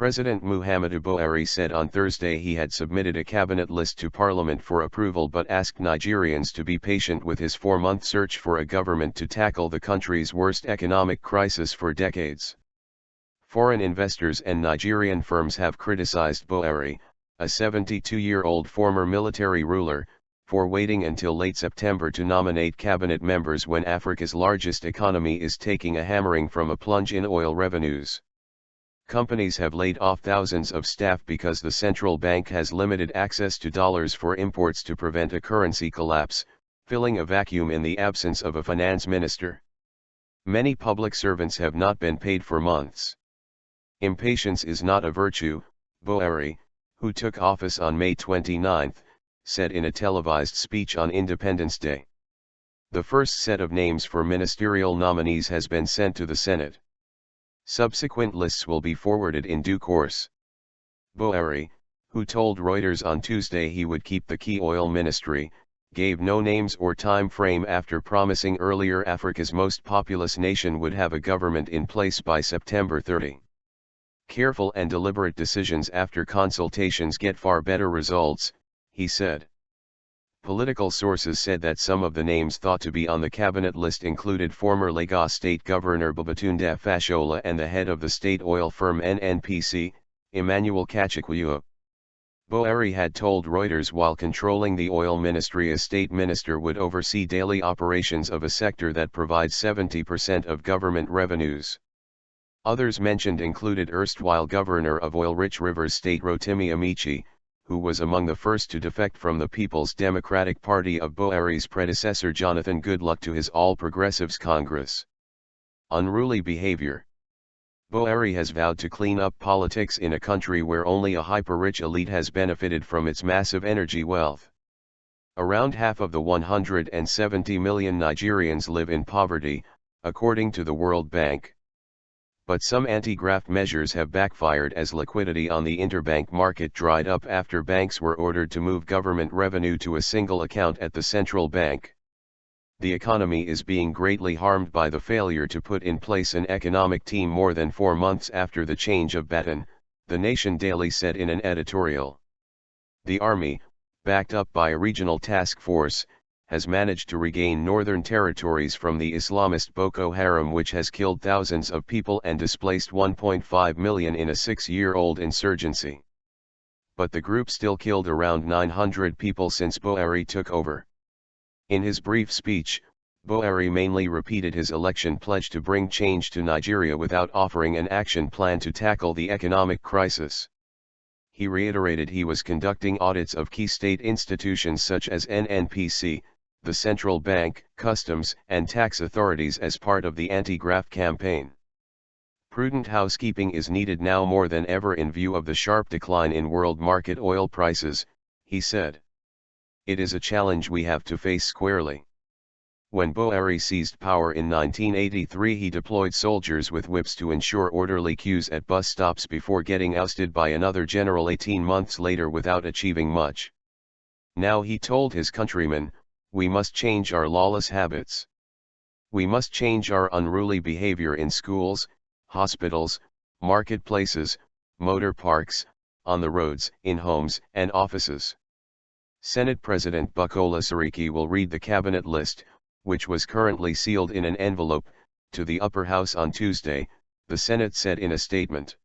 President Muhammadu Buhari said on Thursday he had submitted a cabinet list to Parliament for approval but asked Nigerians to be patient with his 4-month search for a government to tackle the country's worst economic crisis for decades. Foreign investors and Nigerian firms have criticized Buhari, a 72-year-old former military ruler, for waiting until late September to nominate cabinet members when Africa's largest economy is taking a hammering from a plunge in oil revenues. Companies have laid off thousands of staff because the central bank has limited access to dollars for imports to prevent a currency collapse, filling a vacuum in the absence of a finance minister. Many public servants have not been paid for months. Impatience is not a virtue, Buhari, who took office on May 29, said in a televised speech on Independence Day. The first set of names for ministerial nominees has been sent to the Senate. Subsequent lists will be forwarded in due course. Buhari, who told Reuters on Tuesday he would keep the key oil ministry, gave no names or time frame after promising earlier Africa's most populous nation would have a government in place by September 30. Careful and deliberate decisions after consultations get far better results, he said. Political sources said that some of the names thought to be on the cabinet list included former Lagos State Governor Babatunde Fashola and the head of the state oil firm NNPC, Emmanuel Kachikwiua. Buhari had told Reuters while controlling the oil ministry a state minister would oversee daily operations of a sector that provides 70% of government revenues. Others mentioned included erstwhile governor of oil-rich Rivers State Rotimi Amici, who was among the first to defect from the People's Democratic Party of Buhari's predecessor Jonathan Goodluck to his All Progressives Congress. Unruly behavior. Buhari has vowed to clean up politics in a country where only a hyper-rich elite has benefited from its massive energy wealth. Around half of the 170 million Nigerians live in poverty, according to the World Bank. But some anti-graft measures have backfired as liquidity on the interbank market dried up after banks were ordered to move government revenue to a single account at the central bank. The economy is being greatly harmed by the failure to put in place an economic team more than 4 months after the change of baton, The Nation Daily said in an editorial. The army, backed up by a regional task force, has managed to regain northern territories from the Islamist Boko Haram, which has killed thousands of people and displaced 1.5 million in a 6-year-old insurgency. But the group still killed around 900 people since Buhari took over. In his brief speech, Buhari mainly repeated his election pledge to bring change to Nigeria without offering an action plan to tackle the economic crisis. He reiterated he was conducting audits of key state institutions such as NNPC, the central bank, customs, and tax authorities as part of the anti-graft campaign. Prudent housekeeping is needed now more than ever in view of the sharp decline in world market oil prices, he said. It is a challenge we have to face squarely. When Buhari seized power in 1983, he deployed soldiers with whips to ensure orderly queues at bus stops before getting ousted by another general 18 months later without achieving much. Now he told his countrymen, we must change our lawless habits. We must change our unruly behavior in schools, hospitals, marketplaces, motor parks, on the roads, in homes and offices. Senate President Bukola Saraki will read the cabinet list, which was currently sealed in an envelope, to the upper house on Tuesday, the Senate said in a statement.